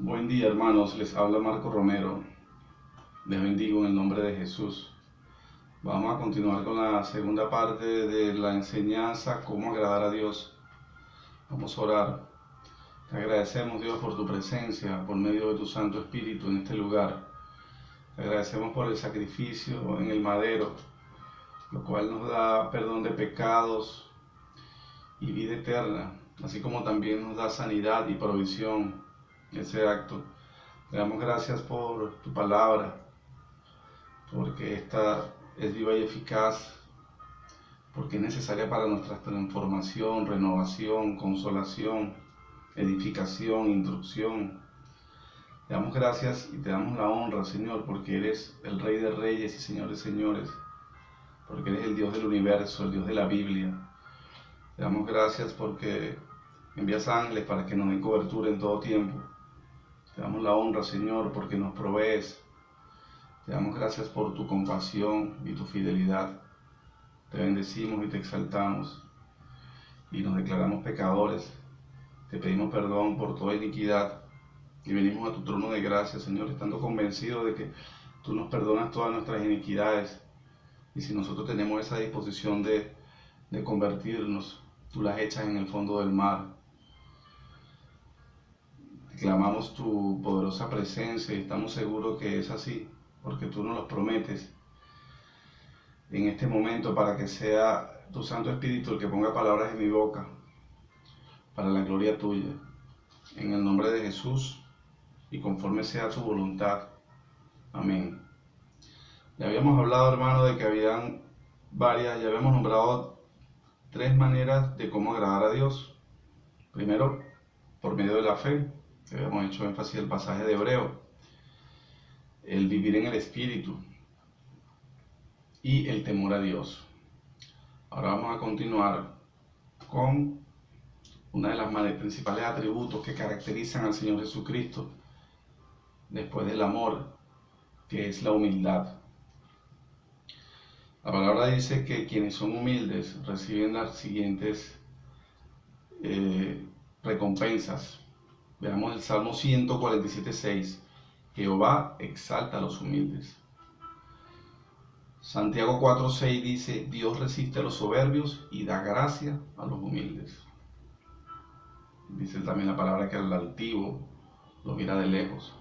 Buen día, hermanos, les habla Marco Romero. Les bendigo en el nombre de Jesús. Vamos a continuar con la segunda parte de la enseñanza, cómo agradar a Dios. Vamos a orar. Te agradecemos, Dios, por tu presencia, por medio de tu Santo Espíritu en este lugar. Te agradecemos por el sacrificio en el madero, lo cual nos da perdón de pecados y vida eterna, así como también nos da sanidad y provisión. Ese acto. Te damos gracias por tu palabra, porque esta es viva y eficaz, porque es necesaria para nuestra transformación, renovación, consolación, edificación, instrucción. Te damos gracias y te damos la honra, Señor, porque eres el Rey de Reyes y Señor de Señores, porque eres el Dios del universo, el Dios de la Biblia. Te damos gracias porque envías ángeles para que nos den cobertura en todo tiempo. Te damos la honra, Señor, porque nos provees. Te damos gracias por tu compasión y tu fidelidad. Te bendecimos y te exaltamos y nos declaramos pecadores. Te pedimos perdón por toda iniquidad y venimos a tu trono de gracia, Señor, estando convencidos de que tú nos perdonas todas nuestras iniquidades. Y si nosotros tenemos esa disposición de convertirnos, tú las echas en el fondo del mar. Clamamos tu poderosa presencia y estamos seguros que es así, porque tú nos lo prometes en este momento, para que sea tu Santo Espíritu el que ponga palabras en mi boca, para la gloria tuya. En el nombre de Jesús y conforme sea tu voluntad. Amén. Ya habíamos hablado, hermano, de que habían ya habíamos nombrado tres maneras de cómo agradar a Dios. Primero, por medio de la fe, que habíamos hecho énfasis en el pasaje de Hebreo, el vivir en el Espíritu y el temor a Dios. Ahora vamos a continuar con una de las principales atributos que caracterizan al Señor Jesucristo después del amor, que es la humildad. La palabra dice que quienes son humildes reciben las siguientes recompensas. Veamos el Salmo 147:6. Jehová exalta a los humildes. Santiago 4:6 dice: Dios resiste a los soberbios y da gracia a los humildes. Dice también la palabra que al altivo lo mira de lejos.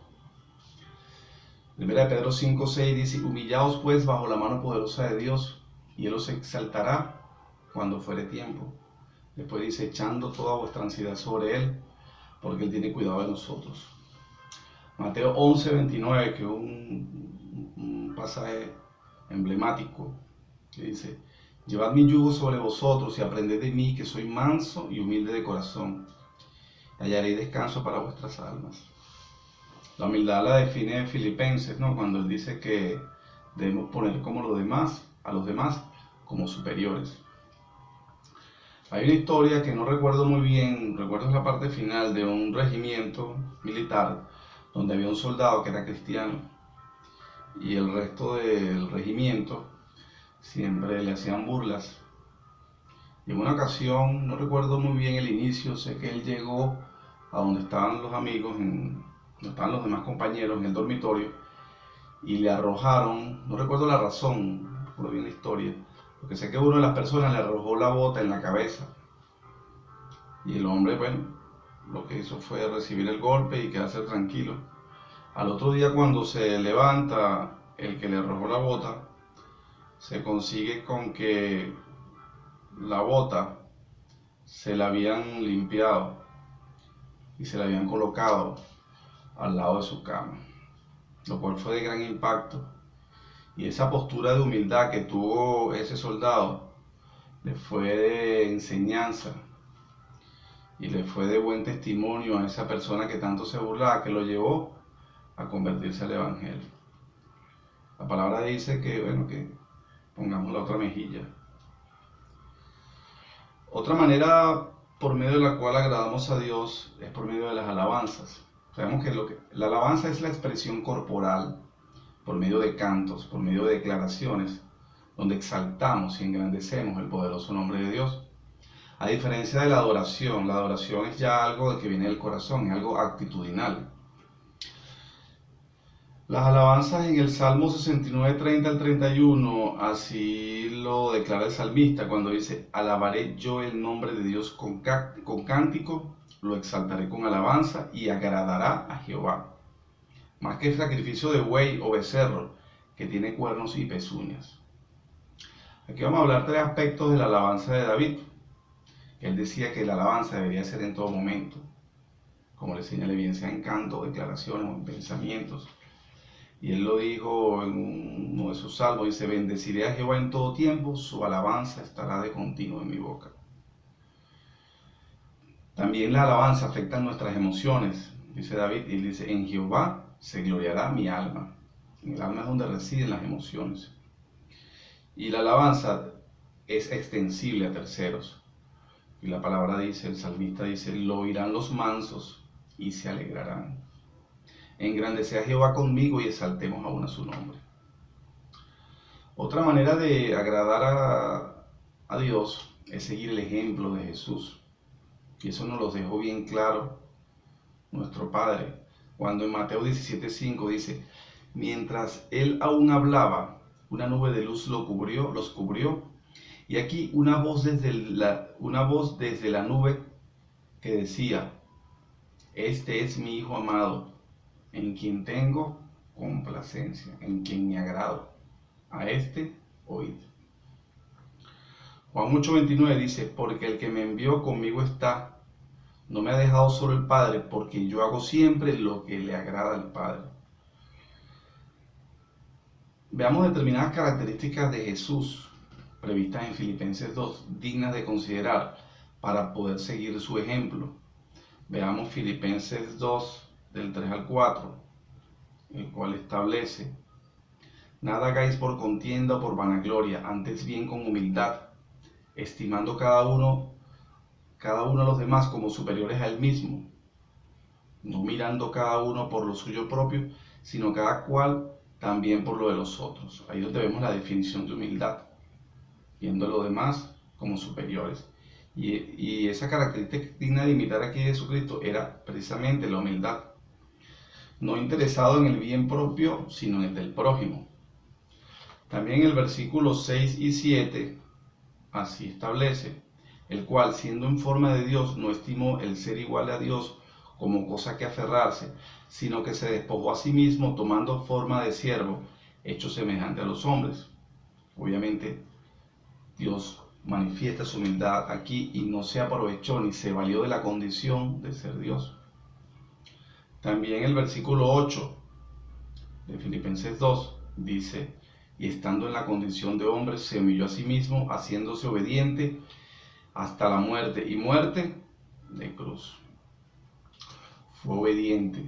Primera de Pedro 5:6 dice: humillaos pues bajo la mano poderosa de Dios, y Él os exaltará cuando fuere tiempo. Después dice: echando toda vuestra ansiedad sobre Él, porque Él tiene cuidado de nosotros. Mateo 11:29, que es un pasaje emblemático, que dice: llevad mi yugo sobre vosotros y aprended de mí, que soy manso y humilde de corazón, y hallaréis descanso para vuestras almas. La humildad la define en Filipenses, ¿no? Cuando él dice que debemos poner a los demás como superiores. Hay una historia que no recuerdo muy bien, recuerdo la parte final de un regimiento militar donde había un soldado que era cristiano y el resto del regimiento siempre le hacían burlas. Y en una ocasión, no recuerdo muy bien el inicio, sé que él llegó a donde estaban los amigos, donde estaban los demás compañeros en el dormitorio, y le arrojaron, no recuerdo la razón, no recuerdo bien la historia, porque sé que una de las personas le arrojó la bota en la cabeza. Y el hombre, bueno, lo que hizo fue recibir el golpe y quedarse tranquilo. Al otro día, cuando se levanta el que le arrojó la bota, se consigue con que la bota se la habían limpiado y se la habían colocado al lado de su cama, lo cual fue de gran impacto. Y esa postura de humildad que tuvo ese soldado le fue de enseñanza y le fue de buen testimonio a esa persona que tanto se burlaba, que lo llevó a convertirse al Evangelio. La palabra dice que, bueno, que pongamos la otra mejilla. Otra manera por medio de la cual agradamos a Dios es por medio de las alabanzas. Sabemos que la alabanza es la expresión corporal, por medio de cantos, por medio de declaraciones, donde exaltamos y engrandecemos el poderoso nombre de Dios. A diferencia de la adoración es ya algo que viene del corazón, es algo actitudinal. Las alabanzas en el Salmo 69, 30 al 31, así lo declara el salmista cuando dice: alabaré yo el nombre de Dios con cántico, lo exaltaré con alabanza y agradará a Jehová. Más que el sacrificio de buey o becerro, que tiene cuernos y pezuñas. Aquí vamos a hablar tres aspectos de la alabanza de David. Él decía que la alabanza debería ser en todo momento, como le señalé, bien sea en canto, declaraciones o en pensamientos. Y él lo dijo en uno de sus salmos, dice: bendeciré a Jehová en todo tiempo, su alabanza estará de continuo en mi boca. También la alabanza afecta nuestras emociones, dice David, y dice: en Jehová se gloriará mi alma. En el alma es donde residen las emociones. Y la alabanza es extensible a terceros. Y la palabra dice, el salmista dice: lo oirán los mansos y se alegrarán. Engrandece a Jehová conmigo y exaltemos aún a su nombre. Otra manera de agradar a Dios es seguir el ejemplo de Jesús. Y eso nos lo dejó bien claro nuestro Padre, cuando en Mateo 17:5 dice: mientras él aún hablaba, una nube de luz los cubrió, y aquí una voz desde la nube que decía: este es mi Hijo amado, en quien tengo complacencia, en quien me agrado. A este oíd. Juan 8:29 dice: porque el que me envió conmigo está, no me ha dejado solo el Padre, porque yo hago siempre lo que le agrada al Padre. Veamos determinadas características de Jesús, previstas en Filipenses 2, dignas de considerar para poder seguir su ejemplo. Veamos Filipenses 2, del 3 al 4, el cual establece: nada hagáis por contienda o por vanagloria, antes bien con humildad, estimando cada uno a los demás como superiores a él mismo, no mirando cada uno por lo suyo propio, sino cada cual también por lo de los otros. Ahí es donde vemos la definición de humildad, viendo a los demás como superiores. Y esa característica digna de imitar aquí de Jesucristo era precisamente la humildad. No interesado en el bien propio, sino en el del prójimo. También el versículo 6 y 7 así establece: el cual, siendo en forma de Dios, no estimó el ser igual a Dios como cosa que aferrarse, sino que se despojó a sí mismo, tomando forma de siervo, hecho semejante a los hombres. Obviamente, Dios manifiesta su humildad aquí y no se aprovechó ni se valió de la condición de ser Dios. También el versículo 8 de Filipenses 2 dice: y estando en la condición de hombre, se humilló a sí mismo, haciéndose obediente hasta la muerte, y muerte de cruz. Fue obediente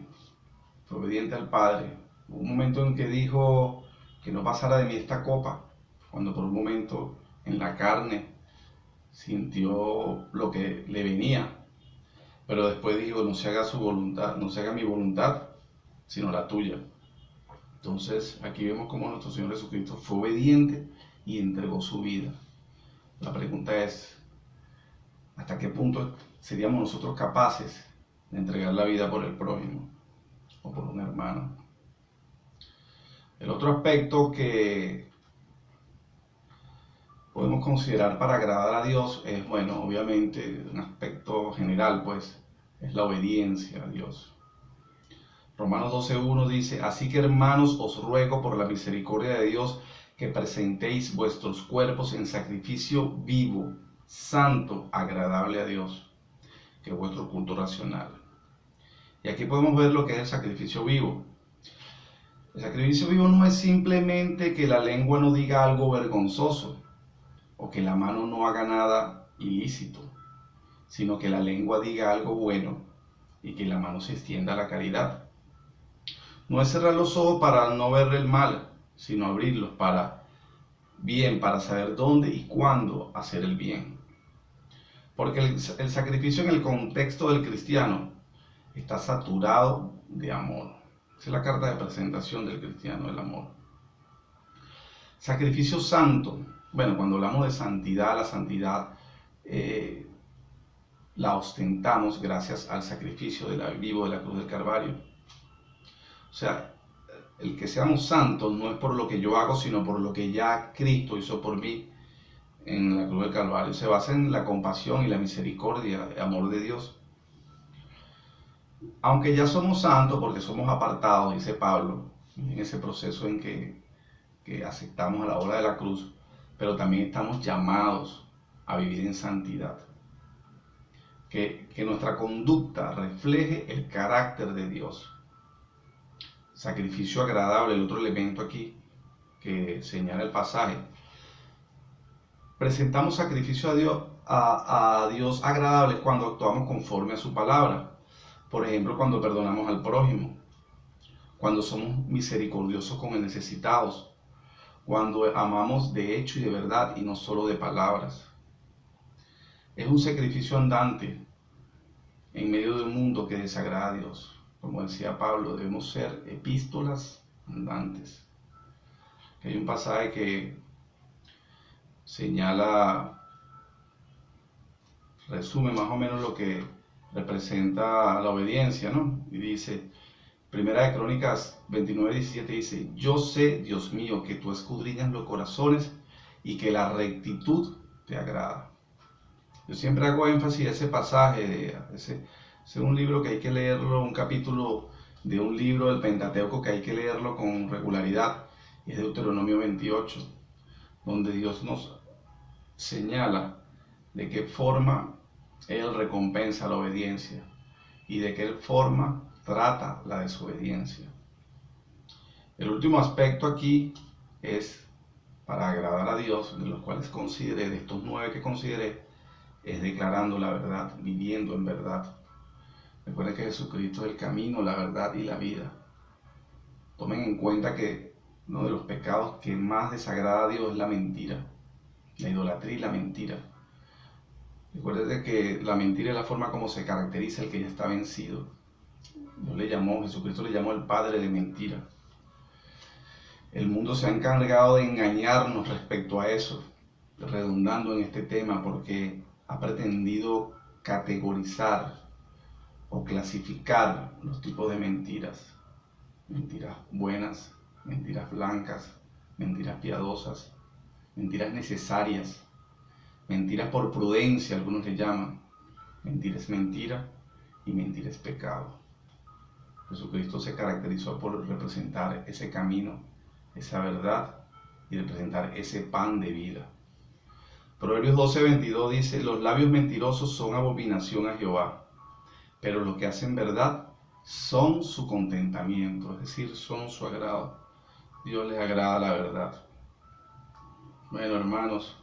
al Padre. Hubo un momento en que dijo que no pasara de mí esta copa, cuando por un momento en la carne sintió lo que le venía, pero después dijo: no se haga su voluntad, no se haga mi voluntad, sino la tuya. Entonces aquí vemos cómo nuestro Señor Jesucristo fue obediente y entregó su vida. La pregunta es: ¿hasta qué punto seríamos nosotros capaces de entregar la vida por el prójimo o por un hermano? El otro aspecto que podemos considerar para agradar a Dios es, bueno, obviamente un aspecto general, pues, es la obediencia a Dios. Romanos 12:1 dice: así que, hermanos, os ruego por la misericordia de Dios que presentéis vuestros cuerpos en sacrificio vivo, santo, agradable a Dios, que es vuestro culto racional. Y aquí podemos ver lo que es el sacrificio vivo. El sacrificio vivo no es simplemente que la lengua no diga algo vergonzoso o que la mano no haga nada ilícito, sino que la lengua diga algo bueno y que la mano se extienda a la caridad. No es cerrar los ojos para no ver el mal, sino abrirlos para saber dónde y cuándo hacer el bien. Porque el sacrificio en el contexto del cristiano está saturado de amor. Esa es la carta de presentación del cristiano, el amor. Sacrificio santo. Bueno, cuando hablamos de santidad, la santidad la ostentamos gracias al sacrificio vivo de la cruz del Calvario. O sea, el que seamos santos no es por lo que yo hago, sino por lo que ya Cristo hizo por mí en la cruz del Calvario. Se basa en la compasión y la misericordia, el amor de Dios. Aunque ya somos santos porque somos apartados, dice Pablo, en ese proceso en que aceptamos a la obra de la cruz, pero también estamos llamados a vivir en santidad. Que nuestra conducta refleje el carácter de Dios. Sacrificio agradable, el otro elemento aquí que señala el pasaje. Presentamos sacrificio a Dios agradable cuando actuamos conforme a su palabra. Por ejemplo, cuando perdonamos al prójimo, cuando somos misericordiosos con el necesitado, cuando amamos de hecho y de verdad y no solo de palabras. Es un sacrificio andante en medio de un mundo que desagrada a Dios. Como decía Pablo, debemos ser epístolas andantes. Hay un pasaje que señala, resume más o menos lo que representa la obediencia, ¿no? Y dice, Primera de Crónicas 29:17 dice, yo sé, Dios mío, que tú escudriñas los corazones y que la rectitud te agrada. Yo siempre hago énfasis a ese pasaje, ese es un libro que hay que leerlo, un capítulo de un libro del Pentateuco que hay que leerlo con regularidad, y es Deuteronomio 28, donde Dios nos señala de qué forma Él recompensa la obediencia y de qué forma trata la desobediencia. El último aspecto aquí es, para agradar a Dios, de los cuales consideré, de estos 9 que consideré, es declarando la verdad, viviendo en verdad. Recuerden que Jesucristo es el camino, la verdad y la vida. Tomen en cuenta que uno de los pecados que más desagrada a Dios es la mentira, la idolatría y la mentira. Recuerden que la mentira es la forma como se caracteriza el que ya está vencido. Jesucristo le llamó el padre de mentira. El mundo se ha encargado de engañarnos respecto a eso, redundando en este tema, porque ha pretendido categorizar o clasificar los tipos de mentiras. Mentiras buenas, mentiras blancas, mentiras piadosas, mentiras necesarias, mentiras por prudencia, algunos le llaman. Mentira es mentira y mentira es pecado. Jesucristo se caracterizó por representar ese camino, esa verdad y representar ese pan de vida. Proverbios 12:22 dice, los labios mentirosos son abominación a Jehová, pero los que hacen verdad son su contentamiento, es decir, son su agrado. Dios les agrada la verdad. Bueno, hermanos,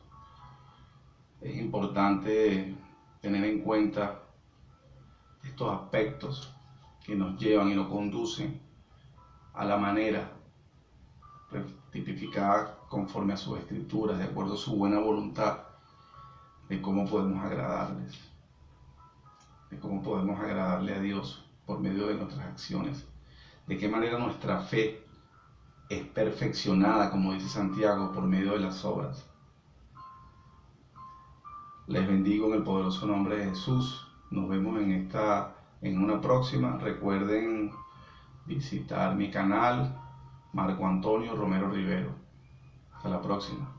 es importante tener en cuenta estos aspectos que nos llevan y nos conducen a la manera tipificada conforme a sus escrituras, de acuerdo a su buena voluntad, de cómo podemos agradarles, de cómo podemos agradarle a Dios por medio de nuestras acciones, de qué manera nuestra fe es perfeccionada, como dice Santiago, por medio de las obras. Les bendigo en el poderoso nombre de Jesús. Nos vemos en una próxima. Recuerden visitar mi canal, Marco Antonio Romero Rivero. Hasta la próxima.